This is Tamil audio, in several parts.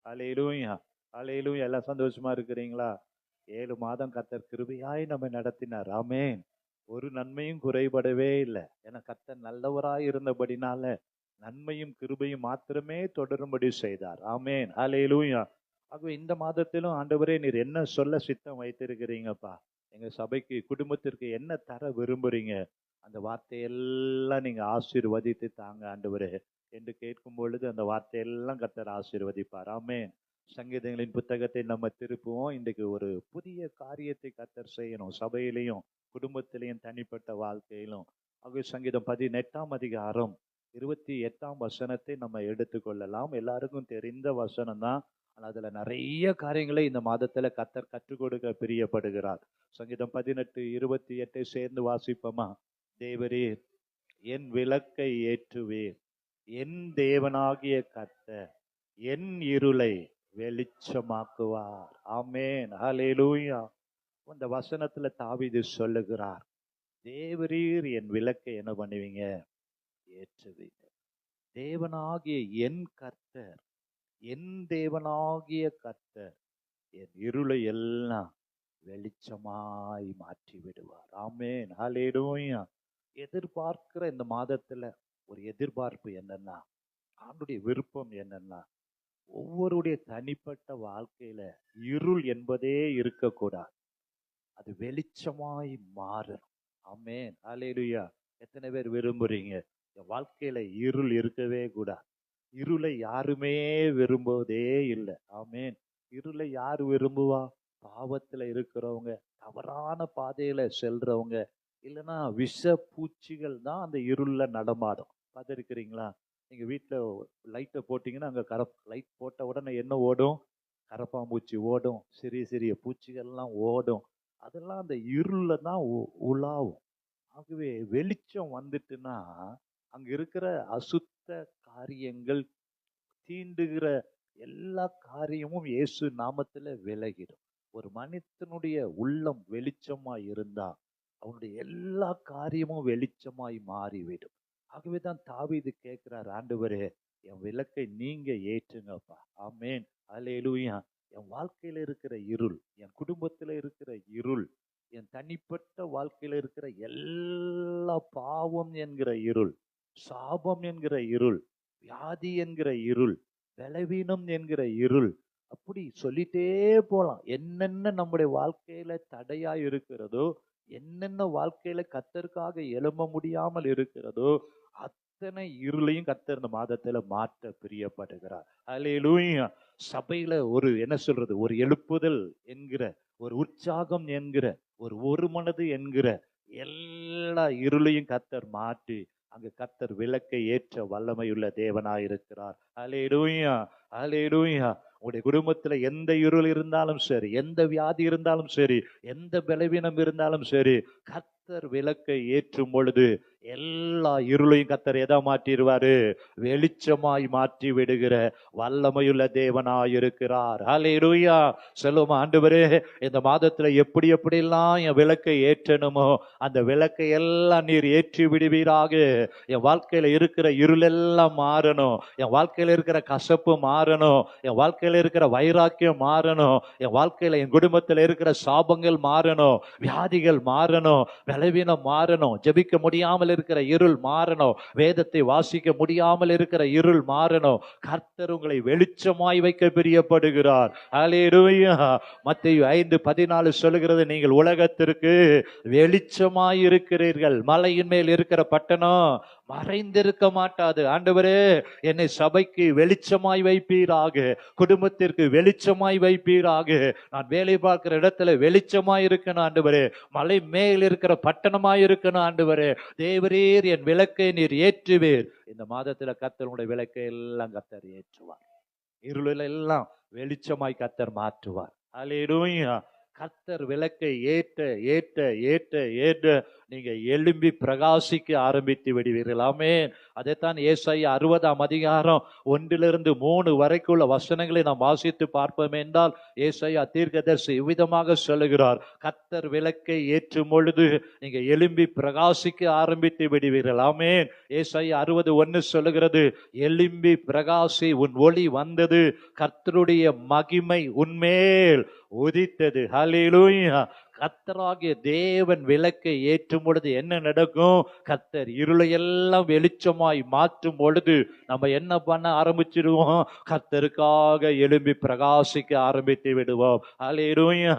அல்லேலூயா, அல்லேலூயா. எல்லாம் சந்தோஷமா இருக்கிறீங்களா? 7 மாதம் கர்த்தர் கிருபையாய் நம்மை நடத்தினார். ஆமென். ஒரு நன்மையும் குறைபடவே இல்லை. ஏன்னா கர்த்தர் நல்லவராய் இருந்தபடினால நன்மையும் கிருபையும் மாத்திரமே தொடரும்படி செய்தார். ஆமென், அல்லேலூயா. ஆகவே இந்த மாதத்திலும் ஆண்டவரே நீர் என்ன சொல்ல சித்தம் வைத்திருக்கிறீங்கப்பா, எங்க சபைக்கு குடும்பத்திற்கு என்ன தர விரும்புறீங்க, அந்த வார்த்தையெல்லாம் நீங்க ஆசீர்வதித்து தாங்க ஆண்டவரே என்று கேட்கும் பொழுது அந்த வார்த்தையெல்லாம் கர்த்தர் ஆசீர்வதிப்பார். ஆமென். சங்கீதங்களின் புத்தகத்தை நம்ம திருப்புவோம். இன்றைக்கு ஒரு புதிய காரியத்தை கர்த்தர் செய்யணும், சபையிலையும் குடும்பத்திலையும் தனிப்பட்ட வாழ்க்கையிலும். ஆகவே சங்கீதம் 18ஆம் அதிகாரம் 28ஆம் வசனத்தை நம்ம எடுத்துக்கொள்ளலாம். எல்லாருக்கும் தெரிந்த வசனம் தான். அதுல நிறைய காரியங்களை இந்த மாதத்துல கர்த்தர் கற்றுக் கொடுக்க பிரியப்படுகிறார். சங்கீதம் 18:28 சேர்ந்து வாசிப்போமா? தேவரீர் என் விளக்கை ஏற்றுவீர், என் தேவனாகிய கர்த்தர் என் இருளை வெளிச்சமாக்குவார். ஆமென், ஹல்லேலூயா. இந்த வசனத்துல தாவீது சொல்லுகிறார், தேவரீர் என் விளக்கை என்ன பண்ணுவீங்க? ஏற்றுவீங்க. தேவனாகிய என் கர்த்தர், என் தேவனாகிய கர்த்தர் என் இருளை எல்லாம் வெளிச்சமாய் மாற்றி விடுவார். ஆமென், ஹல்லேலூயா. எதிர்பார்க்கிற இந்த மாதத்துல ஒரு எதிர்பார்ப்பு என்னன்னா, ஆண்டுடைய விருப்பம் என்னன்னா, ஒவ்வொருடைய தனிப்பட்ட வாழ்க்கையில இருள் என்பதே இருக்கக்கூடாது, அது வெளிச்சமாய் மாறணும். ஆமென், ஹல்லேலூயா. எத்தனை பேர் விரும்புறீங்க என் வாழ்க்கையில இருள் இருக்கவே கூடாது? இருளை யாருமே விரும்புவதே இல்லை. ஆமென். இருளை யார் விரும்புவா? பாவத்துல இருக்கிறவங்க, தவறான பாதையில செல்றவங்க, இல்லைன்னா விஷ பூச்சிகள் தான் அந்த இருள்ல நடமாடும். பார்த்துருக்கிறீங்களா? நீங்க வீட்டுல லைட்டை போட்டீங்கன்னா அங்க லைட் போட்ட உடனே என்ன ஓடும்? கரப்பாம்பூச்சி ஓடும், சிறிய சிறிய பூச்சிகள்லாம் ஓடும். அதெல்லாம் அந்த இருள்ல தான் உலாவும். ஆகவே வெளிச்சம் வந்துட்டுன்னா அங்க இருக்கிற அசுத்த காரியங்கள், தீண்டுகிற எல்லா காரியமும் இயேசு நாமத்துல விலகிடும். ஒரு மனிதனுடைய உள்ளம் வெளிச்சமாய் இருந்தா அவனுடைய எல்லா காரியமும் வெளிச்சமாய் மாறிவிடும். ஆகவேதான் தாவீது கேட்கிறார், ஆண்டவரே என் விளக்கை நீங்க ஏற்றுங்கப்பா. ஆமென், அல்லேலூயா. என் வாழ்க்கையில இருக்கிற இருள், என் குடும்பத்துல இருக்கிற இருள், என் தனிப்பட்ட வாழ்க்கையில இருக்கிற எல்லா பாவம் என்கிற இருள், சாபம் என்கிற இருள், வியாதி என்கிற இருள், பலவீனம் என்கிற இருள், அப்படி சொல்லிட்டே போலாம். என்னென்ன நம்முடைய வாழ்க்கையில தடையா இருக்கிறதோ, என்னென்ன வாழ்க்கையில கர்த்தருக்காக எழும்ப முடியாமல் இருக்கிறதோ, அத்தனை இருளையும் கர்த்தர் இந்த மாதத்துல மாற்ற பிரியப்படுகிறார். அல்லேலூயா. சபையில ஒரு என்ன சொல்றது, ஒரு எழுப்புதல் என்கிற, ஒரு உற்சாகம் என்கிற, ஒரு மனது என்கிற எல்லா இருளையும் கர்த்தர் மாற்றி அங்கு கர்த்தர் விளக்கை ஏற்ற வல்லமையுள்ள தேவனாயிருக்கிறார். அல்லேலூயா, அல்லேலூயா. உங்களுடைய குடும்பத்துல எந்த இருள் இருந்தாலும் சரி, எந்த வியாதி இருந்தாலும் சரி, எந்த பலவீனம் இருந்தாலும் சரி, கர்த்தர் விளக்கை ஏற்றும் பொழுது எல்லா இருளையும் கர்த்தர் எதா மாற்றிடுவாரு? வெளிச்சமாய் மாற்றி விடுகிற வல்லமையுள்ள தேவனாயிருக்கிறார். அல்லேலூயா. சொல்லுமா, ஆண்டவரே இந்த மாதத்துல எப்படி எப்படியெல்லாம் என் விளக்கை ஏற்றணுமோ அந்த விளக்கை எல்லாம் நீர் ஏற்றி விடுவீராக. என் வாழ்க்கையில இருக்கிற இருளெல்லாம் மாறணும், என் வாழ்க்கையில இருக்கிற கசப்பு மாறணும், என் வாழ்க்கையில இருக்கிற வைராக்கியம் மாறணும், என் வாழ்க்கையில என் குடும்பத்தில் இருக்கிற சாபங்கள் மாறணும், வியாதிகள் மாறணும், பலவீனம் மாறணும், ஜெபிக்க முடியாமல் இருக்கிற இருள் மாறணும், வேதத்தை வாசிக்க முடியாமல் இருக்கிற இருள் மாறணும். கர்த்தர் உங்களை வெளிச்சமாய் வைக்க பிரியப்படுகிறார். அல்லேலூயா. மத்தேயு 5:14 சொல்லுகிறது, நீங்கள் உலகத்திற்கு வெளிச்சமாய் இருக்கிறீர்கள். மலையின் மேல் இருக்கிற பட்டணம் மறைந்திருக்க மாட்டாது. ஆண்டவரே என்னை சபைக்கு வெளிச்சமாய் வைப்பீராக, குடும்பத்திற்கு வெளிச்சமாய் வைப்பீராக, நான் வேலை பார்க்கிற இடத்துல வெளிச்சமாய் இருக்கணும் ஆண்டவரே, மலை மேல் இருக்கிற பட்டணமாய் இருக்கணும் ஆண்டவரே. தேவரீர் என் விளக்கை நீர் ஏற்றுவீர். இந்த மாதத்துல கர்த்தருடைய விளக்கை எல்லாம் கர்த்தர் ஏற்றுவார். இருளில் எல்லாம் வெளிச்சமாய் கர்த்தர் மாற்றுவார். அல்லேலூயா. கர்த்தர் விளக்கை ஏற்ற ஏற்ற ஏற்ற ஏற்ற நீங்க எழும்பி பிரகாசிக்க ஆரம்பித்து விடுவீர்கள். ஆமென். அதைத்தான் ஏசாயா 60ஆம் அதிகாரம் 1-3 வரைக்குள்ள வசனங்களை நாம் வாசித்து பார்ப்போம் என்றால், ஏசாயா தீர்க்கதரிசி இவ்விதமாக சொல்லுகிறார், கர்த்தர் விளக்கை ஏற்றும் பொழுது நீங்க எழும்பி பிரகாசிக்க ஆரம்பித்து விடுவீர்கள். ஆமென். ஏசாயா 60:1 சொல்லுகிறது, எழும்பி பிரகாசி, உன் ஒளி வந்தது, கர்த்தருடைய மகிமை உன்மேல் உதித்தது. ஹல்லேலூயா. கர்த்தராகிய தேவன் விளக்கை ஏற்றும் பொழுது என்ன நடக்கும்? கர்த்தர் இருளை எல்லாம் வெளிச்சமாய் மாற்றும் பொழுது நம்ம என்ன பண்ண ஆரம்பிச்சிடுவோம்? கர்த்தருக்காக எழும்பி பிரகாசிக்க ஆரம்பித்து விடுவோம். ஹல்லேலூயா.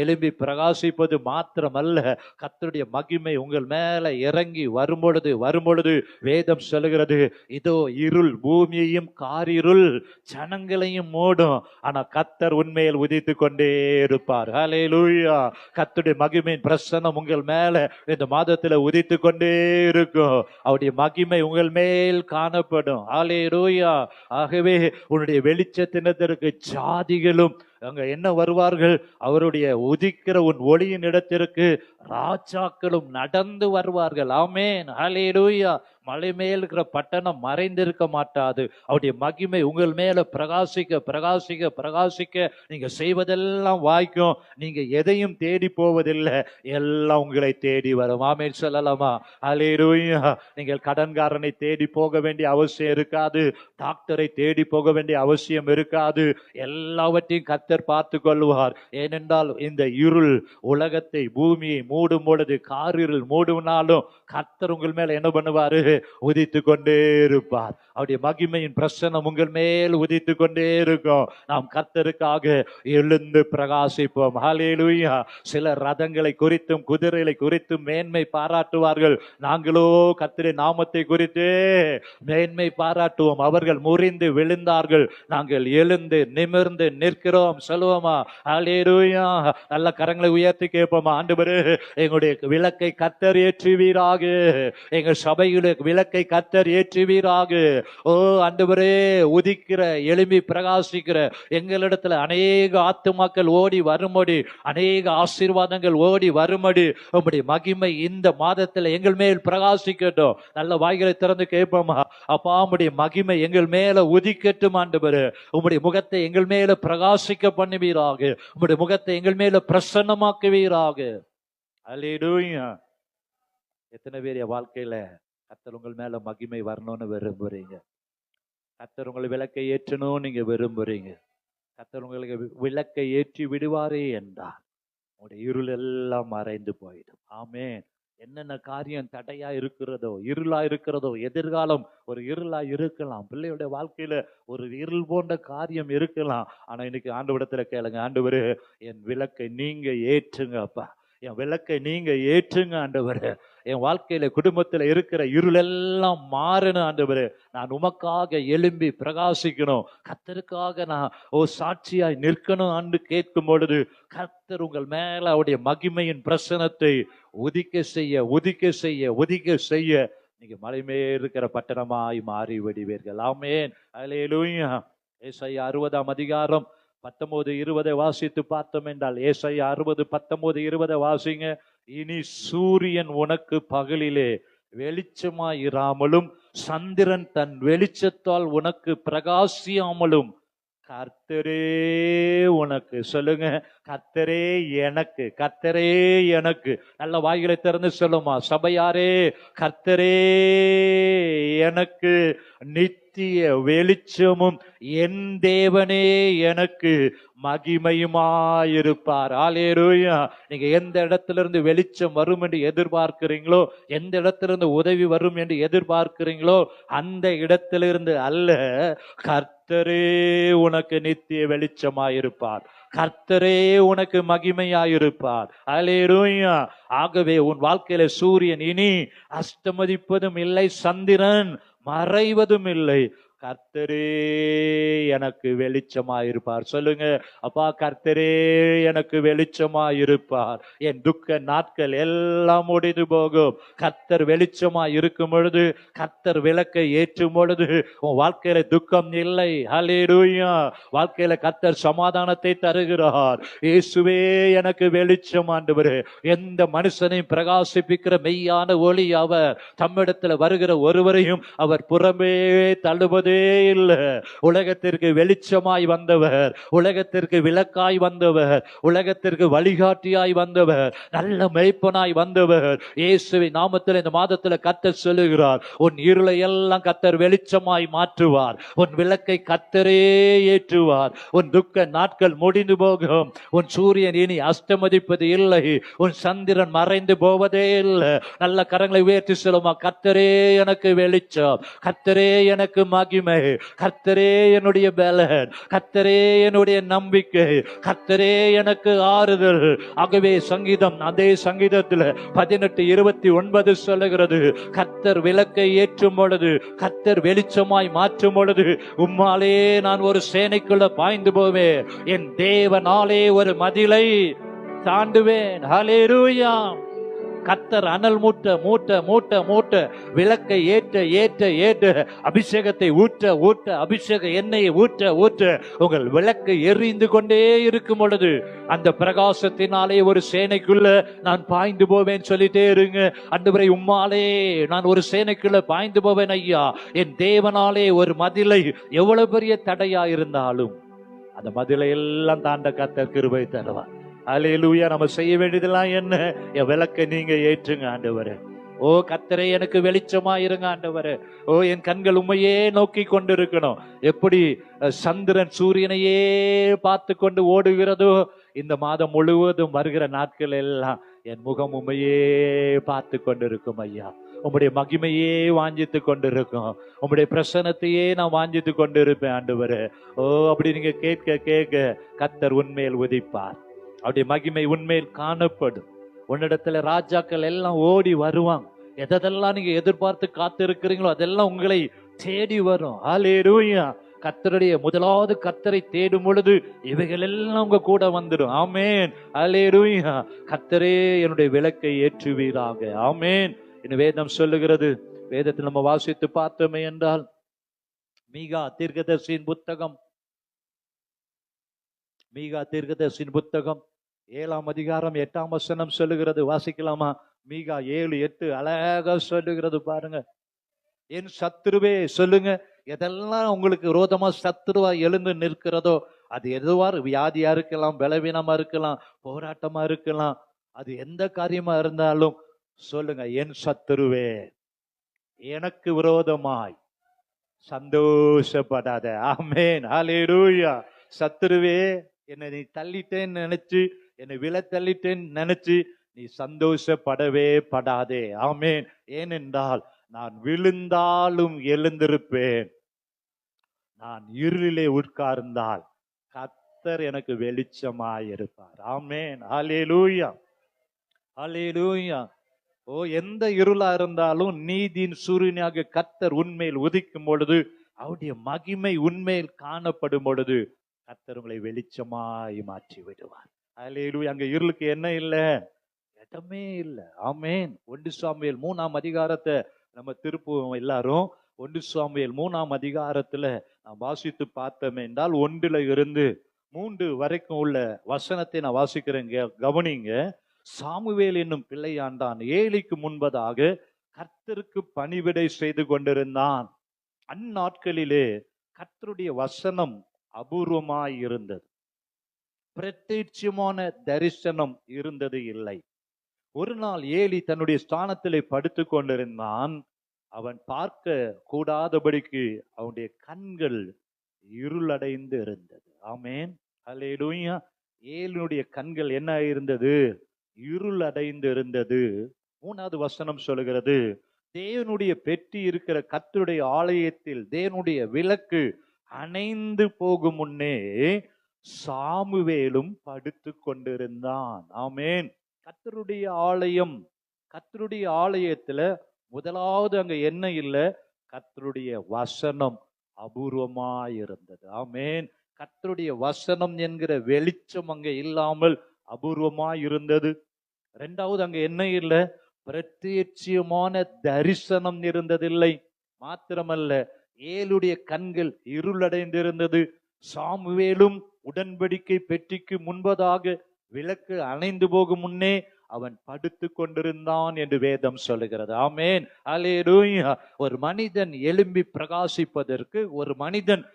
எழும்பி பிரகாசிப்பது மாத்திரமல்ல, கர்த்தருடைய மகிமை உங்கள் மேல இறங்கி வரும்பொழுது வேதம் சொல்லுகிறது, இதோ இருள் பூமியையும் காரிருள் ஜனங்களையும் மூடும், ஆனா கர்த்தர் உண்மையில் உதித்து கொண்டே இருப்பார். ஹல்லேலூயா. கர்த்தருடைய மகிமையின் பிரசன்னம் உங்கள் மேல இந்த மாதத்துல உதித்து கொண்டே இருக்கும். அவருடைய மகிமை உங்கள் மேல் காணப்படும். ஹல்லேலூயா. ஆகவே உன்னுடைய வெளிச்சத்தினத்திற்கு ஜாதிகளும் அங்க என்ன வருவார்கள்? அவருடைய உதிக்கிற உன் ஒளியின் இடத்திற்கு ராஜாக்களும் நடந்து வருவார்கள். ஆமென். ஹல்லேலூயா. மலை மேல் இருக்கிற பட்டணம் மறைந்திருக்க மாட்டாது. அவருடைய மகிமை உங்கள் மேல பிரகாசிக்க பிரகாசிக்க பிரகாசிக்க நீங்க செய்வதெல்லாம் வாய்க்கும். நீங்க எதையும் தேடி போவதில்லை, எல்லாம் உங்களை தேடி வரும். ஆமென் சொல்லலாமா? ஹல்லேலூயா. நீங்கள் கடன்காரனை தேடி போக வேண்டிய அவசியம் இருக்காது, டாக்டரை தேடி போக வேண்டிய அவசியம் இருக்காது. எல்லாவற்றையும் கர்த்தர் பார்த்து கொள்வார். ஏனென்றால் இந்த இருள் உலகத்தை பூமியை மூடும் பொழுது, காரிருள் மூடுனாலும் கர்த்தர் உங்கள் மேல என்ன பண்ணுவாரு? உதித்து கொண்டே இருப்பார். அவருடைய மகிமையின் பிரசன்னம் உங்கள் மேல் உதித்து கொண்டே இருக்கும். நாம் கர்த்தருக்காக எழுந்து பிரகாசிப்போம். ஹல்லேலூயா. சில ரதங்களை குறித்தும் குதிரைகளை குறித்தும் மேன்மை பாராட்டுவார்கள். நாங்களோ கர்த்தருடைய நாமத்தை குறித்து மேன்மை பாராட்டுவோம். அவர்கள் முறிந்து விழுந்தார்கள், நாங்கள் எழுந்து நிமிர்ந்து நிற்கிறோம். சொல்லுவோமா? ஹல்லேலூயா. நல்ல கரங்களை உயர்த்தி கேட்போமா? ஆண்டவரே, எங்களுடைய விளக்கை கர்த்தர் ஏற்றுவீராக, எங்கள் சபையுடைய விளக்கை கர்த்தர் ஏற்றுவீராக. ஓ ஆண்டவரே, உதிக்கிற எழும்பி பிரகாசிக்கிற எங்களிடத்துல அநேக ஆத்துமாக்கள் ஓடி வரும்படி, அநேக ஆசீர்வாதங்கள் ஓடி வரும்படி உம்முடைய மகிமை இந்த மாதத்துல எங்கள் மேல் பிரகாசிக்கட்டும். நல்ல வாய்களை திறந்து கேட்போமா? அப்பா, உம்முடைய மகிமை எங்கள் மேல உதிக்கட்டும். ஆண்டவரே, உம்முடைய முகத்தை எங்கள் மேல பிரகாசிக்க பண்ணுவீராக, உம்முடைய முகத்தை எங்கள் மேல பிரசன்னமாக்குவீராக. அல்லேலூயா. எத்தனை பேர் என் வாழ்க்கையில கர்த்தர் உங்கள் மேல மகிமை வரணும்னு விரும்புறீங்க? கர்த்தர் உங்களை விளக்கை ஏற்றணும் நீங்க விரும்புறீங்க? கர்த்தர் உங்களுக்கு விளக்கை ஏற்றி விடுவாரே என்றால் உங்களுடைய இருள் எல்லாம் மறைந்து போயிடும். ஆமென். என்னென்ன காரியம் தடையா இருக்கிறதோ, இருளா இருக்கிறதோ, எதிர்காலம் ஒரு இருளா இருக்கலாம், பிள்ளையுடைய வாழ்க்கையில ஒரு இருள் போன்ற காரியம் இருக்கலாம். ஆனா இன்னைக்கு ஆண்டவரிடத்துல கேளுங்க, ஆண்டவரே, என் விளக்கை நீங்க ஏற்றுங்க அப்பா, என் விளக்கை நீங்க ஏற்றுங்க ஆண்டவரே, என் வாழ்க்கையில குடும்பத்துல இருக்கிற இருளெல்லாம் மாறணும் ஆண்டவரே, நான் உமக்காக எழும்பி பிரகாசிக்கணும், கர்த்தருக்காக நான் சாட்சியாய் நிற்கணும் ஆண்டு கேட்கும் பொழுது கர்த்தர் உங்கள் மேல அவருடைய மகிமையின் பிரசனத்தை உதிக்க செய்ய உதிக்க செய்ய உதிக்க செய்ய நீங்க மலை மேல் இருக்கிற பட்டணமாய் மாறி விடுவீர்கள். ஆமென். அல்லேலூயா. ஏசாயா 60ஆம் அதிகாரம் 19-20 வாசித்து பார்த்தோம் என்றால், ஏசாயா 60:19-20 வாசிங்க. இனி சூரியன் உனக்கு பகலிலே வெளிச்சமாயிராமலும் சந்திரன் தன் வெளிச்சத்தால் உனக்கு பிரகாசியாமலும் கர்த்தரே உனக்கு, சொல்லுங்க, கர்த்தரே எனக்கு, கர்த்தரே எனக்கு. நல்ல வாய்களை திறந்து சொல்லுமா சபையாரே? கர்த்தரே எனக்கு நித்திய வெளிச்சமும் என் தேவனே எனக்கு மகிமையுமாயிருப்பார். அல்லேலூயா. நீங்க எந்த இடத்துல இருந்து வெளிச்சம் வரும் என்று எதிர்பார்க்கிறீங்களோ, எந்த இடத்துல இருந்து உதவி வரும் என்று எதிர்பார்க்கிறீங்களோ, அந்த இடத்திலிருந்து அல்ல, கர்த்தரே உனக்கு நித்திய வெளிச்சமாயிருப்பார், கர்த்தரே உனக்கு மகிமையாயிருப்பார். அல்லேலூயா. ஆகவே உன் வாழ்க்கையில சூரியன் இனி அஸ்தமதிப்பதும் இல்லை, சந்திரன் மறைவதும் இல்லை. கர்த்தரே எனக்கு வெளிச்சமாயிருப்பார். சொல்லுங்க, அப்பா கர்த்தரே எனக்கு வெளிச்சமாயிருப்பார். என் துக்க நாட்கள் எல்லாம் முடிந்து போகும். கர்த்தர் வெளிச்சமாய் இருக்கும் பொழுது, கர்த்தர் விளக்கை ஏற்றும் பொழுது உன் வாழ்க்கையில துக்கம் இல்லை. ஹல்லேலூயா. வாழ்க்கையில கர்த்தர் சமாதானத்தை தருகிறார். இயேசுவே எனக்கு வெளிச்சம் ஆண்டவரே. எந்த மனுஷனையும் பிரகாசிப்பிக்கிற மெய்யான ஒளி அவர். தம்மிடத்துல வருகிற ஒருவரையும் அவர் புறமே தள்ளுவதே இல்லை. உலகத்திற்கு வெளிச்சமாய் வந்தவர், உலகத்திற்கு விளக்காய் வந்தவர், உலகத்திற்கு வழிகாட்டியாய் வந்தவர், நல்ல மேய்ப்பனாய் வந்தவர். இயேசுவின் நாமத்தில் இந்த மாதத்துல கர்த்தர் சொல்லுகிறார், உன் இருளை எல்லாம் கர்த்தர் வெளிச்சமாய் மாற்றுவார். உன் விளக்கை கர்த்தரே ஏற்றுவார். உன் துக்க நாட்கள் முடிந்து போகும். உன் சூரியன் இனி அஸ்தமதிப்பது இல்லை. உன் சந்திரன் மறைந்து போவதே இல்லை. நல்ல கரங்களை உயர்த்தி சொல்லுமா, கர்த்தரே எனக்கு வெளிச்சம், கர்த்தரே எனக்கு மகிமை, கர்த்தரே என்னுடைய பலன், கர்த்தரே என்னுடைய நம்பிக்கை, கர்த்தரே எனக்கு ஆறுதல். ஆகவே சங்கீதம், அதே சங்கீதத்தில் 18:29 சொல்லுகிறது, கர்த்தர் விளக்கை ஏற்றும் பொழுது, கர்த்தர் வெளிச்சமாய் மாற்றும் பொழுது, உம்மாலே நான் ஒரு சேனைக்குள்ள பாய்ந்து போவேன், என் தேவனாலே ஒரு மதிலை தாண்டுவேன். ஹல்லேலூயா. கர்த்தர் அனல் மூட்ட மூட்ட மூட்ட மூட்ட விளக்கை ஏற்ற ஏற்ற ஏற்ற அபிஷேகத்தை ஊற்ற ஊற்ற அபிஷேக எண்ணெயை ஊற்ற ஊற்ற உங்கள் விளக்கு எரிந்து கொண்டே இருக்கும் பொழுது அந்த பிரகாசத்தினாலே ஒரு சேனைக்குள்ள நான் பாய்ந்து போவேன் சொல்லிட்டே இருங்க. ஆண்டவரே உம்மாலே நான் ஒரு சேனைக்குள்ள பாய்ந்து போவேன் ஐயா. என் தேவனாலே ஒரு மதிலை, எவ்வளவு பெரிய தடையா இருந்தாலும் அந்த மதிலை எல்லாம் தாண்ட கர்த்தர் கிருபை தருவார். அல்லேலூயா. நம்ம செய்ய வேண்டியதெல்லாம் என்ன? என் விளக்கை நீங்க ஏற்றுங்க ஆண்டவரே. ஓ கர்த்தரே எனக்கு வெளிச்சமா இருங்க ஆண்டவரே. ஓ என் கண்கள் உம்மையே நோக்கி கொண்டிருக்கணும். எப்படி சந்திரன் சூரியனையே பார்த்து கொண்டு ஓடுகிறதோ, இந்த மாதம் முழுவதும் வருகிற நாட்கள் எல்லாம் என் முகம் உம்மையே பார்த்து கொண்டிருக்கும் ஐயா. உம்முடைய மகிமையே வாஞ்சித்து கொண்டிருக்கும். உம்முடைய பிரசன்னத்தையே நான் வாஞ்சித்து கொண்டிருப்பேன் ஆண்டவரே. ஓ அப்படி நீங்க கேட்க கேட்க கர்த்தர் உன்மேல் உதிப்பார். அவருடைய மகிமை உன்மேல் காணப்படும். உன்னிடத்துல ராஜாக்கள் எல்லாம் ஓடி வருவாங்க. எதெல்லாம் நீங்க எதிர்பார்த்து காத்து இருக்கிறீங்களோ அதெல்லாம் உங்களை தேடி வரும். ஹல்லேலூயா. கர்த்தருடைய முதலாவது கர்த்தரை தேடும் பொழுது இவைகள் எல்லாம் உங்க கூட வந்துடும். ஆமேன். ஹல்லேலூயா. கர்த்தரே என்னுடைய விளக்கை ஏற்றுவீராக. ஆமேன். இன்னும் வேதம் சொல்லுகிறது, வேதத்தில் நம்ம வாசித்து பார்த்தோமே என்றால், மீகா தீர்க்கதரிசியின் புத்தகம், மீகா தீர்க்கதரிசியின் புத்தகம் 7ஆம் அதிகாரம் 8ஆம் வசனம் சொல்லுகிறது. வாசிக்கலாமா? மீகா 7:8 அழகா சொல்லுகிறது பாருங்க. என் சத்துருவே, சொல்லுங்க, எதெல்லாம் உங்களுக்கு விரோதமா சத்துருவா எழுந்து நிற்கிறதோ, அது எதுவா, வியாதியா இருக்கலாம், பலவீனமா இருக்கலாம், போராட்டமா இருக்கலாம், அது எந்த காரியமா இருந்தாலும் சொல்லுங்க, என் சத்துருவே எனக்கு விரோதமாய் சந்தோஷப்படாத. ஆமேன். ஹல்லேலூயா. சத்துருவே என்னை நீ தள்ளிட்டேன்னு நினைச்சு, என்னை விழ தள்ளிட்டேன்னு நினைச்சு நீ சந்தோஷப்படவே படாதே. ஆமேன். ஏனென்றால் நான் விழுந்தாலும் எழுந்திருப்பேன், நான் இருளிலே உட்கார்ந்தால் கர்த்தர் எனக்கு வெளிச்சமாயிருப்பார். ஆமேன். ஹல்லேலூயா. ஹல்லேலூயா. ஓ எந்த இருளா இருந்தாலும் நீதியின் சூரியனாக கர்த்தர் உன்மேல் உதிக்கும் பொழுது, அவருடைய மகிமை உன்மேல் காணப்படும் பொழுது கர்த்தர் உங்களை வெளிச்சமாய் மாற்றி விடுவார். ஹல்லேலூயா. அங்க இருளுக்கு என்ன இல்லை? இடமே இல்லை. ஆமேன். 1 சாமுவேல் 3ஆம் அதிகாரத்தை நம்ம திருப்புவோம் எல்லாரும். 1 சாமுவேல் 3ஆம் அதிகாரத்துல நான் வாசித்து பார்த்தோம் என்றால் 1 இருந்து 3 வரைக்கும் உள்ள வசனத்தை நான் வாசிக்கிறேன், கவனிங்க. சாமுவேல் என்னும் பிள்ளையாண்டான் ஏலிக்கு முன்பதாக கர்த்தருக்கு பணிவிடை செய்து கொண்டிருந்தான். அந்நாட்களிலே கர்த்தருடைய வசனம் அபூர்வமாய் இருந்தது. பிரத்யட்சமான தரிசனம் இருந்தது இல்லை. ஒரு நாள் ஏலி தன்னுடைய ஸ்தானத்திலே படுத்து கொண்டிருந்தான். அவன் பார்க்க கூடாதபடிக்கு அவனுடைய கண்கள் இருளடைந்து இருந்தது. ஆமேன். அல்லேலூயா. ஏலினுடைய கண்கள் என்ன இருந்தது? இருளடைந்து இருந்தது. 3வது வசனம் சொல்லுகிறது, தேவனுடைய பெட்டி இருக்கிற கர்த்தருடைய ஆலயத்தில் தேவனுடைய விளக்கு அணைந்து போகும் முன்னே சாமுவேலும் படுத்து கொண்டிருந்தான். ஆமேன். கர்த்தருடைய ஆலயம், கர்த்தருடைய ஆலயத்துல முதலாவது அங்க என்ன இல்லை? கர்த்தருடைய வசனம் அபூர்வமாயிருந்தது. ஆமென். கர்த்தருடைய வசனம் என்கிற வெளிச்சம் அங்கே இல்லாமல் அபூர்வமாயிருந்தது. இரண்டாவது, அங்க என்ன இல்லை? பிரத்யட்சியமான தரிசனம் இருந்ததில்லை. மாத்திரமல்ல, ஏலுடைய கண்கள் இருளடைந்திருந்தது. சாமுவேலும் உடன்படிக்கை பெட்டிக்கு முன்பதாக விளக்கு அணைந்து போகும் முன்னே அவன் படுத்து கொண்டிருந்தான் என்று வேதம் சொல்லுகிறது. ஆமென், அல்லேலூயா. ஒரு மனிதன் எழும்பி பிரகாசிப்பதற்கு, ஒரு மனிதன்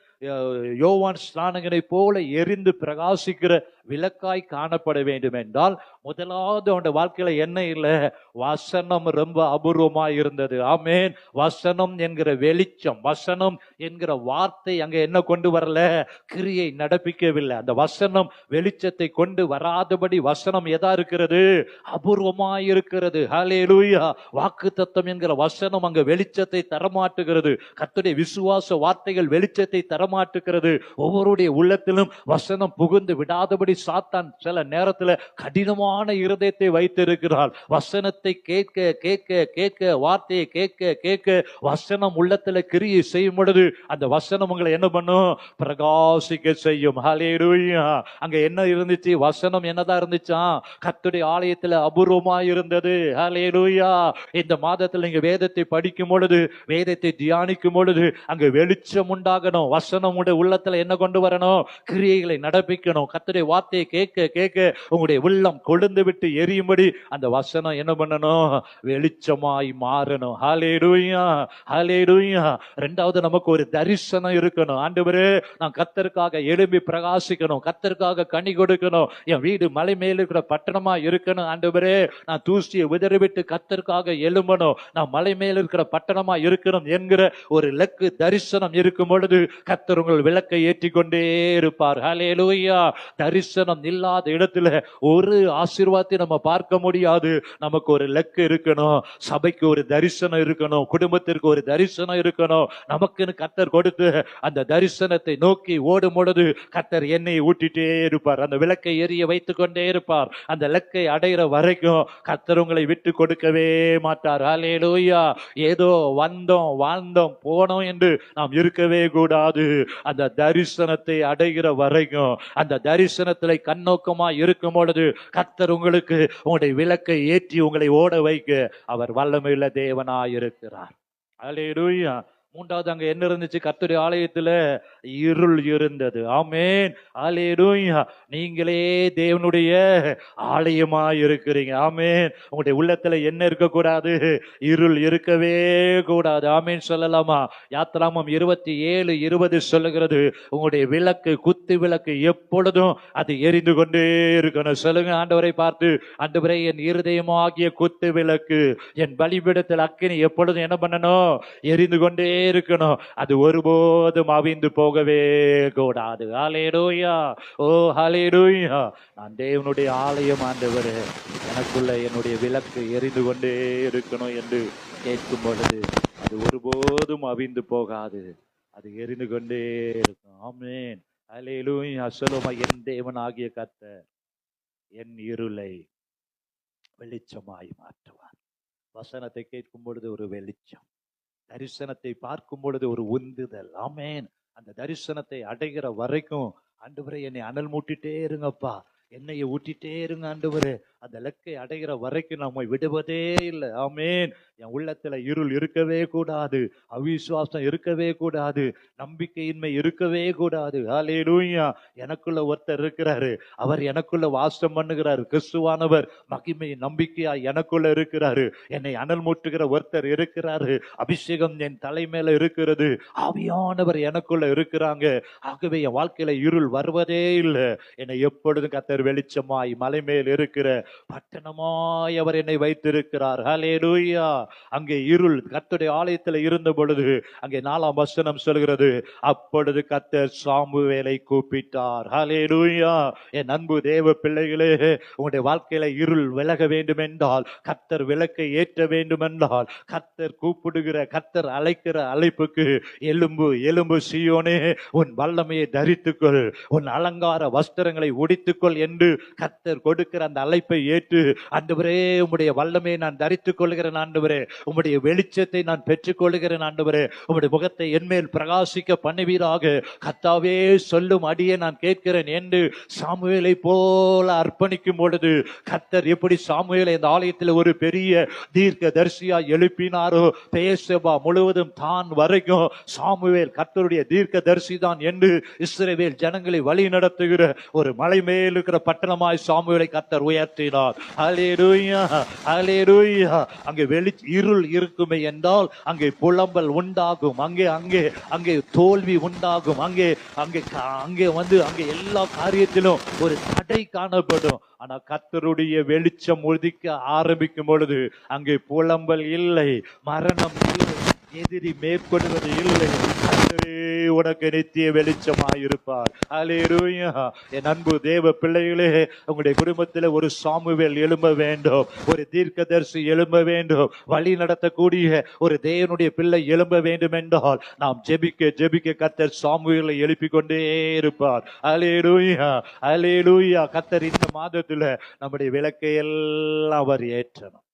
யோவான் ஸ்நானகனை போல எரிந்து பிரகாசிக்கிற விளக்காய் காணப்பட வேண்டும் என்றால் முதலாவது அவனுடைய வாழ்க்கையில என்ன இல்லை? வசனம் ரொம்ப அபூர்வமாய் இருந்தது. ஆமென். வசனம் என்கிற வெளிச்சம், வசனம் என்கிற வார்த்தை அங்க என்ன கொண்டு வரல? கிரியை நடப்பிக்கவில்லை. அந்த வசனம் வெளிச்சத்தை கொண்டு வராதபடி வசனம் எதா இருக்கிறது? அபூர்வமாய் இருக்கிறது. ஹல்லேலூயா. வாக்குத்தத்தம் என்கிற வசனம் அங்க வெளிச்சத்தை தரமாட்டுகிறது. கர்த்தருடைய விசுவாச வார்த்தைகள் வெளிச்சத்தை தரமாட்டுகிறது. ஒவ்வொருடைய உள்ளத்திலும் வசனம் புகுந்து விடாதபடி சாத்தான் சில நேரத்துல கடினமான இருதயத்தை வைத்திருக்கிறார். வசனத்தை கேட்க கேட்க கேட்க, வார்த்தையை கேட்க கேட்க, வசனம் உள்ளத்துல கிரியை செய்யும் பொழுது அந்த வசனம் உங்களை என்ன பண்ணும்? பிரகாசிக்க செய்யும். ஹல்லேலூயா. அங்க என்ன இருந்துச்சு? வசனம் என்னதான் இருந்துச்சா? கர்த்தருடைய ஆலயத்துல அபூர்வமாய் இருந்தது. ஹல்லேலூயா. இந்த மாதத்துல நீங்க வேதத்தை படிக்கும் பொழுது, வேதத்தை தியானிக்கும் பொழுது அங்க வெளிச்சம் உண்டாகணும். வசனம் உடைய உள்ளத்துல என்ன கொண்டு வரணும்? கிரியைகளை நடப்பிக்கணும். கர்த்தருடைய வார்த்தையை கேட்க கேட்க உங்களுடைய உள்ளம் கொழுந்து விட்டு எரியும்படி அந்த வசனம் என்ன பண்ணணும்? வெளிச்சமாய் மாறணும். ஹல்லேலூயா, ஹல்லேலூயா. இரண்டாவது, நமக்கு ஒரு தரிசனம் இருக்கணும். ஆண்டவரே, நான் கர்த்தருக்காக எழும்பி பிரகாசிக்கணும், கர்த்தருக்காக கனி கொடுக்கணும், என் வீடு மலை மேல இருக்கிற பட்டணமா இருக்கணும். ஆண்டவரே, நான் தூசியை விதறிவிட்டு கர்த்தருக்காக எழும்பணும், நான் மலை மேல இருக்கிற பட்டணமா இருக்கணும் என்கிற ஒரு இலக்கு தரிசனம் இருக்கும் பொழுது கர்த்தர் உங்கள் விளக்கை ஏற்றி கொண்டே இருப்பார். ஹல்லேலூயா. தரிசனம் இல்லாத இடத்துல ஒரு ஆசீர்வாதத்தை நம்ம பார்க்க முடியாது. நமக்கு ஒரு இலக்கு இருக்கணும். சபைக்கு ஒரு தரிசனம் இருக்கணும். குடும்பத்திற்கு ஒரு தரிசனம் இருக்கணும். நமக்குன்னு கர்த்தர் கொடுத்து அந்த தரிசனத்தை நோக்கி ஓடும் பொழுது கர்த்தர் எண்ணெயை ஊட்டிட்டே இருப்பார். அந்த விளக்கை எரிய வைத்துக் கொண்டே இருப்பார். அந்த இலக்கை அடைகிற வரைக்கும் கர்த்தர் உங்களை விட்டு கொடுக்கவே மாட்டார். ஹல்லேலூயா. ஏதோ வந்தோம் வாழ்ந்தோம் போனோம் என்று நாம் இருக்கவே கூடாது. அந்த தரிசனத்தை அடைகிற வரைக்கும், அந்த தரிசனத்திலே கண்ணோக்கமா இருக்கும் பொழுது கர்த்தர் உங்களுக்கு உங்களுடைய விளக்கை ஏற்றி உங்களை ஓட வைக்க அவர் வல்லமையுள்ள தேவனாய் இருக்கிறார். அல்லேலூயா. மூன்றாவது, அங்க என்ன இருந்துச்சு? கர்த்தருடைய ஆலயத்துல இருள் இருந்தது. ஆமென், அல்லேலூயா. நீங்களே தேவனுடைய ஆலயமாய் இருக்கிறீங்க. ஆமென். உங்களுடைய உள்ளத்துல என்ன இருக்கக்கூடாது? இருள் இருக்கவே கூடாது. ஆமென் சொல்லலாமா? யாத்திராமம் 27:20 சொல்லுகிறது, உங்களுடைய விளக்கு, குத்து விளக்கு எப்பொழுதும் அது எரிந்து கொண்டே இருக்கணும். சொல்லுங்க ஆண்டவரை பார்த்து, ஆண்டவரே, என் இருதயமாகிய குத்து விளக்கு, என் பலிபீடத்தில் அக்கினி எப்பொழுதும் என்ன பண்ணணும்? எரிந்து கொண்டே இருக்கணும். அது ஒருபோதும் அவிந்து போகவே கூடாது. ஹல்லேலூயா. ஓ ஹல்லேலூயா. நான் தேவனுடைய ஆலயம் ஆண்டவரே, எனக்குள்ள என்னுடைய விளக்கு எரிந்து கொண்டே இருக்கணும் என்று கேட்கும் பொழுது அது ஒருபோதும் அவிந்து போகாது. அது எரிந்து கொண்டே இருக்கும். ஆமென், ஹல்லேலூயா. சொல்லுமா, என் தேவனாகிய கர்த்தர் என் இருளை வெளிச்சமாய் மாற்றுவார். வசனத்தை கேட்கும் பொழுது ஒரு வெளிச்சம், தரிசனத்தை பார்க்கும் பொழுது ஒரு உந்துதல். ஆமென். அந்த தரிசனத்தை அடைகிற வரைக்கும் ஆண்டவரே, என்னை அனல் மூட்டிட்டே இருங்கப்பா, எண்ணெயை ஊட்டிட்டே இருங்க ஆண்டவரே. அந்த இலக்கை அடைகிற வரைக்கும் நம்மை விடுவதே இல்லை. ஆமென். என் உள்ளத்துல இருள் இருக்கவே கூடாது, அவிசுவாசம் இருக்கவே கூடாது, நம்பிக்கையின்மை இருக்கவே கூடாது. ஹல்லேலூயா. எனக்குள்ள ஒருத்தர் இருக்கிறாரு, அவர் எனக்குள்ள வாசம் பண்ணுகிறார். கிறிஸ்துவானவர் மகிமை நம்பிக்கையா எனக்குள்ள இருக்கிறாரு. என்னை அனல் மூட்டுகிற ஒருத்தர் இருக்கிறாரு. அபிஷேகம் என் தலை மேல இருக்கிறது. ஆவியானவர் எனக்குள்ள இருக்கிறாங்க. ஆகவே என் வாழ்க்கையில இருள் வருவதே இல்லை. என்னை எப்பொழுதும் கர்த்தர் வெளிச்சமாய் மலை மேல் இருக்கிற பட்டணமாய் அவர் என்னை வைத்திருக்கிறார். ஹல்லேலூயா. அங்கே இருள் கர்த்தருடைய ஆலயத்தில் இருந்த பொழுது அங்கே 4ஆம் வசனம் சொல்கிறது, அப்பொழுது கர்த்தர் சாமுவேலை கூப்பிட்டார். ஹல்லேலூயா. என் அன்பு தேவ பிள்ளைகளே, உங்களுடைய வாழ்க்கையில இருள் விலக வேண்டும் என்றால், கர்த்தர் விளக்கை ஏற்ற வேண்டும் என்றால், கர்த்தர் கூப்பிடுகிற, கர்த்தர் அழைக்கிற அழைப்புக்கு எலும்பு எலும்பு சீயோனே, உன் வல்லமையை தரித்துக்கொள், உன் அலங்கார வஸ்திரங்களை உடித்துக்கொள் என்று கர்த்தர் கொடுக்கிற அந்த அழைப்பை ஏற்று, ஆண்டவரே உம்முடைய வல்லமையை நான் தரித்துக் கொள்கிறேன் ஆண்டவரே, உம்முடைய வெளிச்சத்தை நான் பெற்றுக் கொள்கிறேன் ஆண்டவரே, உம்முடைய முகத்தை என்மேல் பிரகாசிக்க பண்ணுவீராக கர்த்தாவே சொல்லும் அடியே நான் கேட்கிறேன் என்று சாமுவேலை போல அர்ப்பணிக்கும் பொழுது கர்த்தர் எப்படி சாமுவேலை இந்த ஆலயத்தில் ஒரு பெரிய தீர்க்க தரிசியா எழுப்பினாரோ, பெயர்செபா முழுவதும் தான் வரைக்கும் சாமுவேல் கர்த்தருடைய தீர்க்க தரிசி தான் என்று இஸ்ரவேல் ஜனங்களை வழி நடத்துகிற ஒரு மலை மேல் இருக்கிற பட்டணமாய் சாமுவேலை கர்த்தர் உயர்த்தினார். ஹல்லேலூயா, ஹல்லேலூயா. அங்கே இருள் இருக்குமே என்றால் அங்கே புலம்பல் உண்டாகும், அங்கே அங்கே அங்கே தோல்வி உண்டாகும், அங்கே அங்கே அங்கே அங்கே எல்லா காரியத்திலும் ஒரு தடை காணப்படும். ஆனா கர்த்தருடைய வெளிச்சம் உதிக்க ஆரம்பிக்கும் பொழுது அங்கே புலம்பல் இல்லை, மரணம் இல்லை, எதிரி மேற்கொள்வது இல்லை. உனக்கு நித்திய வெளிச்சமாயிருப்பார். ஹல்லேலூயா. என் அன்பு தேவ பிள்ளைகளே, உங்களுடைய குடும்பத்தில் ஒரு சாமுவேல் எழும்ப வேண்டும், ஒரு தீர்க்கதரிசி எழும்ப வேண்டும், வழி நடத்தக்கூடிய ஒரு தேவனுடைய பிள்ளை எழும்ப வேண்டும் என்றால் நாம் ஜெபிக்க ஜெபிக்க கர்த்தர் சாமுவேலை எழுப்பிக் கொண்டே இருப்பார். ஹல்லேலூயா, ஹல்லேலூயா. கர்த்தர் இந்த மாதத்துல நம்முடைய விளக்கை எல்லாம் அவர் ஏற்றணும்,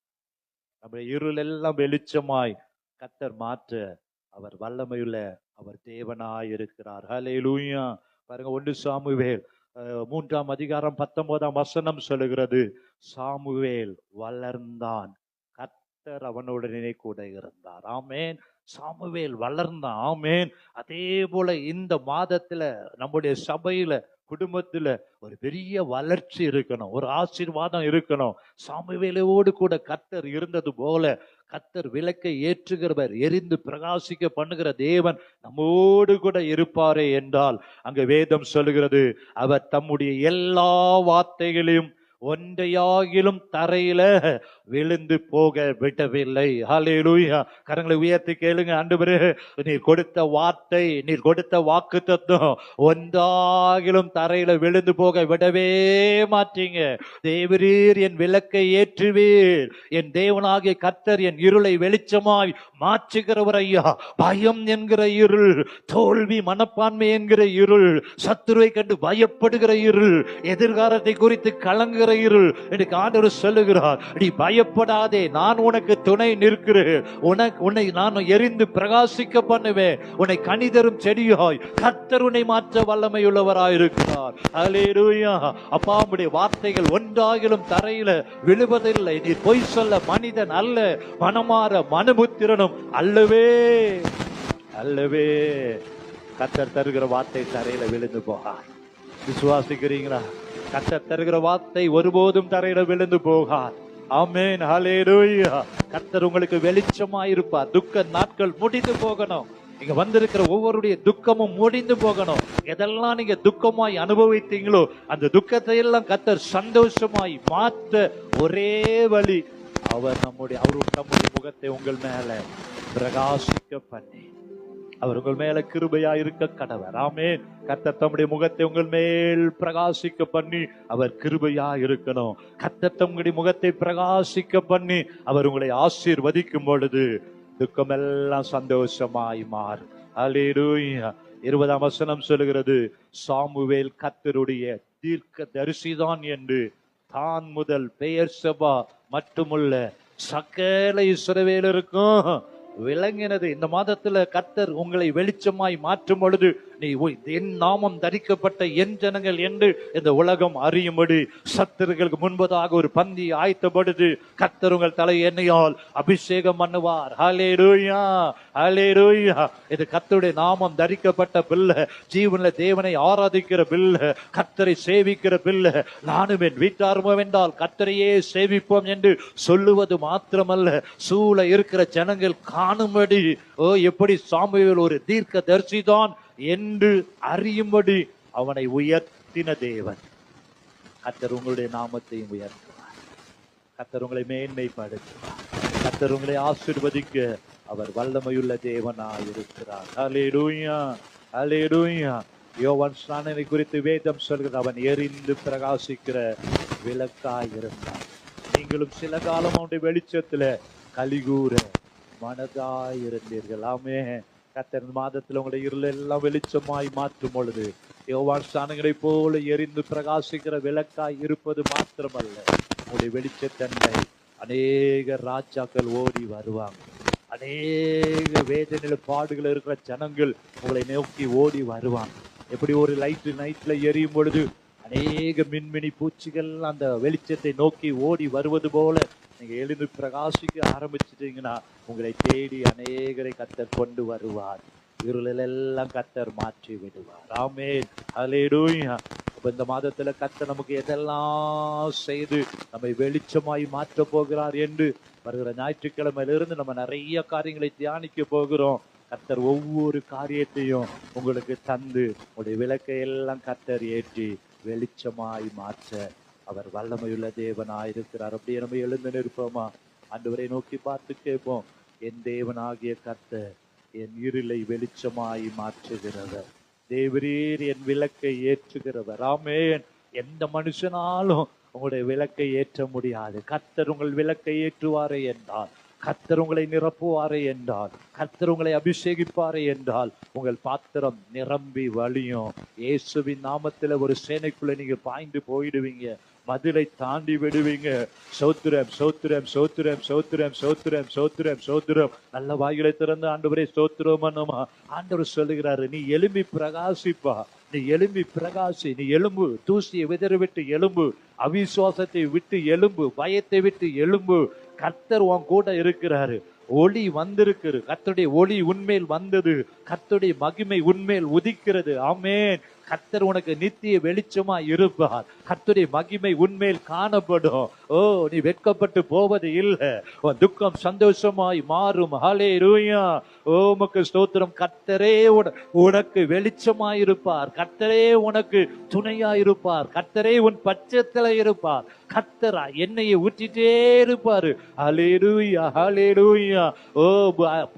நம்முடைய இருள் எல்லாம் வெளிச்சமாய் கர்த்தர் மாற்ற அவர் வல்லமையுள்ள அவர் தேவனாய் இருக்கிறார். ஹல்லேலூயா. பாருங்க, 1 சாமுவேல் 3ஆம் அதிகாரம் 19ஆம் வசனம் சொல்லுகிறது, சாமுவேல் வளர்ந்தான், கர்த்தர் அவனுடனே கூட இருந்தார். ஆமேன். சாமுவேல் வளர்ந்தான். ஆமேன். அதே போல இந்த மாதத்துல நம்முடைய சபையில குடும்பத்துல ஒரு பெரிய வளர்ச்சி இருக்கணும், ஒரு ஆசீர்வாதம் இருக்கணும். சாமுவேலோடு கூட கர்த்தர் இருந்தது போல கர்த்தர் விளக்கை ஏற்றுகிறவர், எரிந்து பிரகாசிக்க பண்ணுகிற தேவன் நம்மோடு கூட இருப்பாரே என்றால் அங்க வேதம் சொல்லுகிறது, அவர் தம்முடைய எல்லா வார்த்தைகளையும் ஒன்றையாகிலும் தரையில விழுந்து போக விடவில்லை. ஹல்லேலூயா. கரங்களை உயர்த்தி கேளுங்க. ஆண்டவரே, நீர் கொடுத்த வார்த்தை, நீர் கொடுத்த வாக்குத்தத்தம் ஒன்றாகிலும் தரையில விழுந்து போக விடவே மாட்டீங்க. தேவரீர் என் விளக்கை ஏற்றுவீர், என் தேவனாகிய கர்த்தர் என் இருளை வெளிச்சமாய் மாற்றுகிறவர் ஐயா. பயம் என்கிற இருள், தோல்வி மனப்பான்மை என்கிற இருள், சத்துருவை கண்டு பயப்படுகிற இருள், எதிர்காலத்தை குறித்து கலங்குகிற இருள், எனக்கு ஆண்டவர் சொல்லுகிறார், நீ பயப்படாதே, நான் உனக்கு துணை நிற்கிறேன், உன்னை நான் எரிந்து பிரகாசிக்க பண்ணுவேன், உன்னை கனிதரும் செடியாய் கர்த்தர் உன்னை மாற்ற வல்லமையுள்ளவராயிருக்கிறார். ஹல்லேலூயா. அப்பா, உம்முடைய வார்த்தைகள் ஒன்றாகிலும் தரையில விழுவதில்லை. நீ பொய் சொல்ல மனிதன் அல்ல, மனமாற மனுபுத்திரனும் அல்லவே அல்லவே. கர்த்தர் தருகிற வார்த்தை தரையில விழுந்து போகார். விசுவாசிக்கிறீங்களா? கர்த்தர் தருகிற வார்த்தை ஒருபோதும் தரையில விழுந்து போகார். ஆமென். ஹல்லேலூயா. கர்த்தர் உங்களுக்கு வெளிச்சமாயிருப்பார். துக்க நாட்கள் முடிந்து போகணும். நீங்க வந்திருக்கிற ஒவ்வொருடைய துக்கமும் முடிந்து போகணும். எதெல்லாம் நீங்க துக்கமாய் அனுபவித்தீங்களோ அந்த துக்கத்தை எல்லாம் கர்த்தர் சந்தோஷமாய் மாற்ற ஒரே வழி, அவர் நம்முடைய முகத்தை உங்கள் மேல பிரகாசிக்க பண்ணி அவர் உங்கள் மேல கிருபையா இருக்க கடவர். ஆமென். கர்த்தர் தம்முடைய முகத்தை உங்கள் மேல் பிரகாசிக்க பண்ணி அவர் கிருபையா இருக்கணும். கர்த்தர் தம்முடைய முகத்தை பிரகாசிக்க பண்ணி அவர் உங்களை ஆசீர்வதிக்கும் பொழுது துக்கமெல்லாம் சந்தோஷமாய் மாறும். ஹல்லேலூயா. 20ஆம் வசனம் சொல்லுகிறது, சாமுவேல் கர்த்தருடைய தீர்க்க தரிசிதான் என்று தான் முதல் பெயர்செபா மட்டுமுள்ள சகல இஸ்ரவேலருக்கும் விளங்கினது. இந்த மாதத்துல கர்த்தர் உங்களை வெளிச்சமாய் மாற்றும் பொழுது நீ என் நாமம் தரிக்கப்பட்ட என் ஜனங்கள் என்று இந்த உலகம் அறியும்படி சத்துருக்களுக்கு முன்பதாக ஒரு பந்தி ஆயத்தப்படுது. கர்த்தர் உங்கள் தலை எண்ணெயால் அபிஷேகம் பண்ணுவார். ஹல்லேலூயா, ஹல்லேலூயா. இது கர்த்தருடைய நாமம் தரிக்கப்பட்ட பிள்ளை, ஜீவன்ல தேவனை ஆராதிக்கிற பிள்ளை, கர்த்தரை சேவிக்கிற பிள்ளை. நானும் என் வீட்டாருமோ என்றால் கர்த்தரையே சேவிப்போம் என்று சொல்லுவது மாத்திரமல்ல, சூழ இருக்கிற ஜனங்கள் காணும்படி எப்படி சாமுவேல் ஒரு தீர்க்க தரிசிதான் என்று அறியும்படி அவனை உயர்த்தின தேவன். கர்த்தர் உங்களுடைய நாமத்தையும் உயர்த்துவார். கர்த்தர் உங்களை மேன்மைப்படுத்துவார். கர்த்தர் உங்களை ஆசீர்வதிக்க அவர் வல்லமையுள்ள தேவனாய் இருக்கிறார். ஹல்லேலூயா, ஹல்லேலூயா. யோவான் ஸ்நானனை குறித்து வேதம் சொல்கிறது, அவன் எரிந்து பிரகாசிக்கிற விளக்காய் இருந்தான். நீங்களும் சில காலம் அவனுடைய வெளிச்சத்துல கலிகூற மனதாய் இருந்தீர்கள். ஆமென். கர்த்தர் மாதத்தில் உங்களுடைய இருள் எல்லாம் வெளிச்சமாய் மாற்றும் பொழுது யோவான் ஸ்நானங்களை போல எரிந்து பிரகாசிக்கிற விளக்காய் இருப்பது மாத்திரமல்ல, உங்களுடைய வெளிச்சத்தன்மை அநேக ராஜாக்கள் ஓடி வருவாங்க. அநேக வேதனையில பாடுகள் இருக்கிற ஜனங்கள் உங்களை நோக்கி ஓடி வருவாங்க. எப்படி ஒரு லைட்டு நைட்ல எரியும் பொழுது அநேக மின்மினி பூச்சிகள் அந்த வெளிச்சத்தை நோக்கி ஓடி வருவது போல நீங்க எழுந்து பிரகாசிக்க ஆரம்பிச்சிட்டீங்கன்னா உங்களை தேடி அநேகரை கர்த்தர் கொண்டு வருவார். இருளெல்லாம் கர்த்தர் மாற்றி விடுவார். ஆமென். ஹல்லேலூயா. இந்த மாதத்துல கர்த்தர் நமக்கு எதெல்லாம் செய்து நம்மை வெளிச்சமாய் மாற்ற போகிறார் என்று வருகிற ஞாயிற்றுக்கிழமையிலிருந்து நம்ம நிறைய காரியங்களை தியானிக்க போகிறோம். கர்த்தர் ஒவ்வொரு காரியத்தையும் உங்களுக்கு தந்து உங்களுடைய விளக்கை எல்லாம் கர்த்தர் ஏற்றி வெளிச்சமாய் மாற்ற அவர் வல்லமையுள்ள தேவனாயிருக்கிறார். அப்படியே நம்ம எழுந்து நிற்போமா? ஆண்டவரை நோக்கி பார்த்து கேட்போம். என் தேவனாகிய கர்த்தர் என் இருளை வெளிச்சமாய் மாற்றுகிறவர். தேவரீர் என் விளக்கை ஏற்றுகிறவர். ஆமென். எந்த மனுஷனாலும் உங்களுடைய விளக்கை ஏற்ற முடியாது. கர்த்தர் உங்கள் விளக்கை ஏற்றுவாரே என்றால், கர்த்தர் உங்களை நிரப்புவாரே என்றால், கர்த்தர் உங்களை அபிஷேகிப்பாரே என்றால் உங்கள் பாத்திரம் நிரம்பி வழியும். இயேசுவின் நாமத்துல ஒரு சேனைக்குள்ள நீங்க பாய்ந்து போயிடுவீங்க. மதிலை தாண்டி விடுவீங்க. சோத்திரம் சோத்திரம் சோத்திரம் சோத்திரம் சோத்திரம் சோத்திரம் சோத்திரம். நல்ல வாயிலை திறந்து ஆண்டவரே சோத்திரம் பண்ணுமா. ஆண்டவர் சொல்லுகிறாரு, நீ எழும்பி பிரகாசிப்பா, நீ எழும்பி பிரகாசி, நீ எழும்பு, தூசியை விதறி விட்டு எழும்பு, அவிசுவாசத்தை விட்டு எழும்பு, பயத்தை விட்டு எழும்பு. கர்த்தர் உன் கூட இருக்கிறாரு. ஒளி வந்திருக்கிறது. கர்த்தருடைய ஒளி உன்மேல் வந்தது. கர்த்தருடைய மகிமை உன்மேல் உதிக்கிறது. ஆமென். கர்த்தர் உனக்கு நித்திய வெளிச்சமா இருப்பார். கர்த்தருடைய மகிமை உன்மேல் காணப்படும். ஓ, நீ வெட்கப்பட்டு போவது இல்லை. உன் துக்கம் சந்தோஷமாய் மாறும். ஹல்லேலூயா. ஓ, உமக்கு ஸ்தோத்திரம். கர்த்தரே உனக்கு வெளிச்சமாய் இருப்பார். கர்த்தரே உனக்கு துணையாயிருப்பார். கர்த்தரே உன் பட்சத்துல இருப்பார். கர்த்தரா எண்ணெயை ஊற்றிட்டே இருப்பாரு. ஹல்லேலூயா ஹல்லேலூயா. ஓ,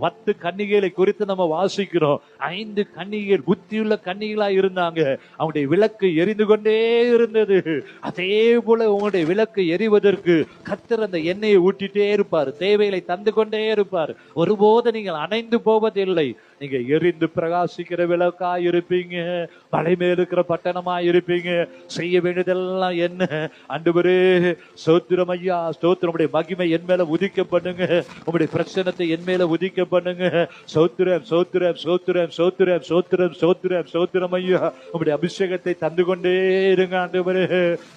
10 கன்னிகைகளை குறித்து நம்ம வாசிக்கிறோம். 5 கன்னிகைகள் புத்தியுள்ள கன்னிகளா இருந்தாங்க. அவங்களுடைய விளக்கு எரிந்து கொண்டே இருந்தது. அதே போல உங்களுடைய விளக்கு எரிவதற்கு கர்த்தர் அந்த எண்ணெயை ஊற்றிட்டே இருப்பார். தேவைகளை தந்து கொண்டே இருப்பார். ஒருபோது நீங்கள் அணைந்து போவதில்லை. நீங்க எரிந்து பிரகாசிக்கிற விளக்கா இருப்பீங்க. மலை மேல் இருக்கிற பட்டணமா இருப்பீங்க. செய்ய வேண்டியதெல்லாம் என்ன? ஆண்டவரே ஸ்தோத்திரம் ஐயா, ஸ்தோத்திரம். உடைய மகிமை என் மேல உதிக்க பண்ணுங்க. உங்களுடைய பிரசன்னத்தை என் மேல உதிக்க பண்ணுங்க. சோத்திரம் சோத்திரம் சோத்திரம் சோத்திரம் சோத்திரம் சோத்திரம் சோத்திரம் ஐயா. உங்களுடைய அபிஷேகத்தை தந்து கொண்டே இருங்க ஆண்டவரே.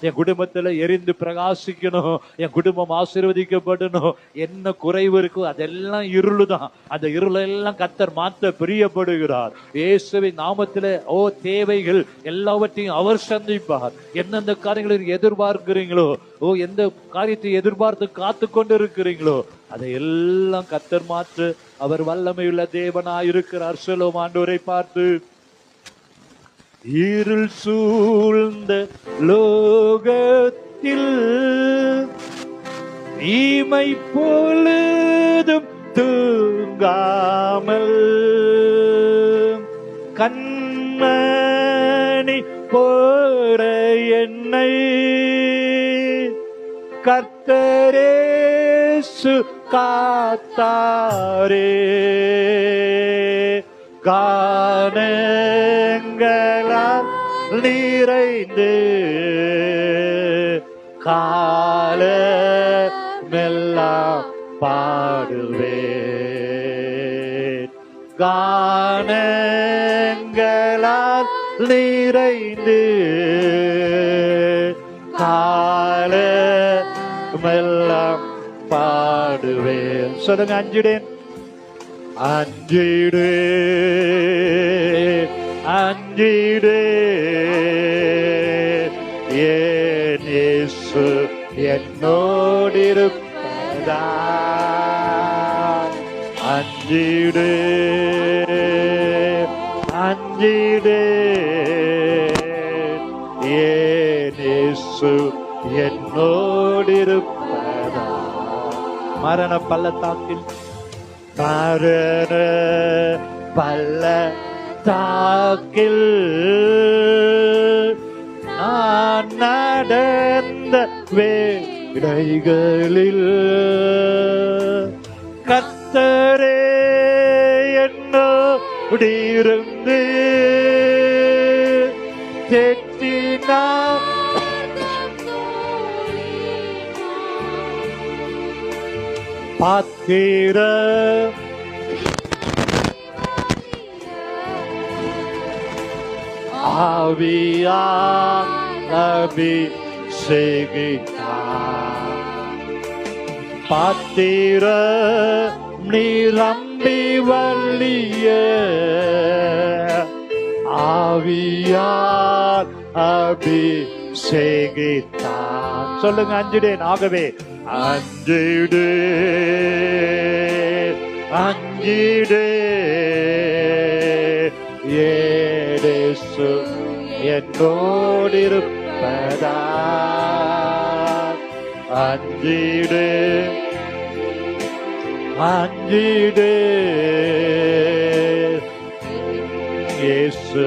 என் குடும்பத்துல எரிந்து பிரகாசிக்கணும். என் குடும்பம் ஆசீர்வதிக்கப்படணும். என்ன குறைவு இருக்கோ அதெல்லாம் இருளுதான். அந்த இருளெல்லாம் கர்த்தர் மாத்த பிரியப்படுகிறார். இயேசுவின் நாமத்திலே ஓ, தேவைகள் எல்லாவற்றையும் அவர் சந்திப்பார். எந்தெந்த காரியங்களை எதிர்பார்க்கிறீங்களோ, ஓ, எந்த காரியத்தை எதிர்பார்த்து காத்து கொண்டு இருக்கிறீங்களோ அதை எல்லாம் கர்த்தர் மாற்று அவர் வல்லமையுள்ள தேவனாயிருக்கிறார். சொல்லும் ஆண்டவரை பார்த்து, இருள் சூழ்ந்த லோகத்தில் ஈமை பொழுதும் தூங்காமல் கண்மணி போற என்னை கர்த்தரேசு காத்தாரே. கானங்களால் நிறைந்து காலமெல்லாம் பாடுவேன். கானங்களால் நிறைந்து காலமெல்லாம் பாடுவேன். சொல்லுங்க, அஞ்சிடேன் அஞ்சிடே அஞ்சிடே ஏன் இயேசு என்னோடிருப்பதா. அஞ்சிடே அஞ்சிடே ஏன் இயேசு என்னோடிருப்பதா. மரண பள்ளத்தாக்கில் மரண பள்ளத்தாக்கில் நான் நடந்த வேளைகளில் கர்த்தரே என்னோடு இருந்து தேற்றினார். பாத்திர ஆவியால் அபிஷேகித்தார். பாத்திர நிரம்பி வழிய ஆவியால் அபிஷேகித்தார். சொல்லுங்க, அஞ்சிடேன். ஆகவே அஞ்சிடு அஞ்சிடு ஏசு என்னோடு இருப்பதா. அஞ்சிடு அஞ்சிடு இயேசு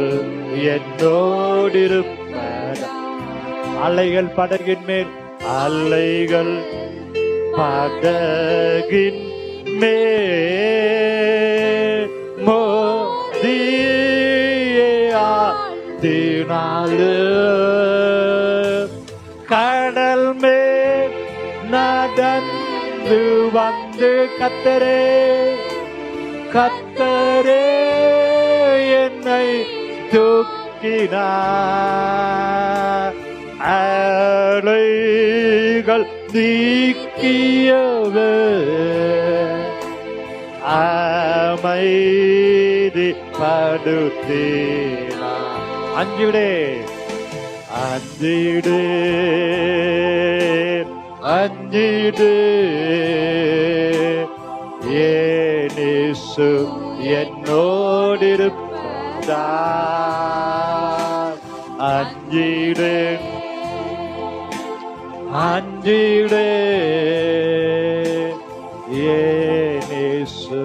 என்னோடு இருப்பதா. அலைகள் படகின் மேல் அலைகள் படகின் மேல் மோதியாதினாலு கடல் மேல் நடந்து வந்து கர்த்தரே கர்த்தரே என்னை தூக்கினார். அலைகள் நீக்கியவர் அமைதி படுத்தினார். அஞ்சிடே அஞ்சிடு அஞ்சிடு ஏசு என்னோடு இருப்பதால். அஞ்சிடு அஞ்சிடு ஏசு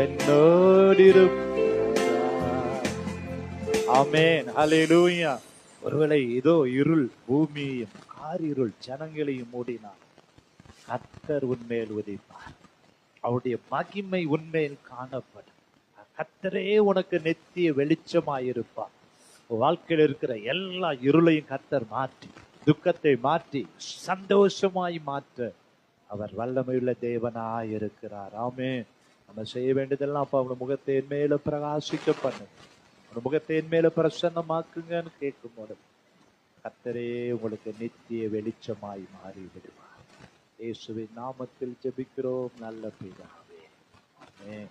என்னோடு இருப்பதால். ஆமென். ஹல்லேலூயா. ஒருவேளை இதோ இருள் பூமியையும் காரிருள் ஜனங்களையும் மூடினார், கர்த்தர் உன்மேல் உதிப்பார். அவருடைய மகிமை உன்மேல் காணப்படும். கர்த்தரே உனக்கு நித்திய வெளிச்சமாயிருப்பார். வாழ்க்கையில் இருக்கிற எல்லா இருளையும் கர்த்தர் மாற்றி, துக்கத்தை மாற்றி சந்தோஷமாய் மாற்ற அவர் வல்லமையுள்ள தேவனாய் இருக்கிறார். ஆமென். நம்ம செய்ய வேண்டியதெல்லாம் அப்ப அவனோட முகத்தை என் மேல பிரகாசிக்க பண்ணு, அவனோட முகத்தை என் மேல பிரசன்னமாக்குங்கன்னு கேட்கும் போது கர்த்தரே உங்களுக்கு நித்திய வெளிச்சமாய் மாறி விடுவார். இயேசுவின் நாமத்தில் ஜெபிக்கிறோம் நல்ல பிதாவே. ஆமென்.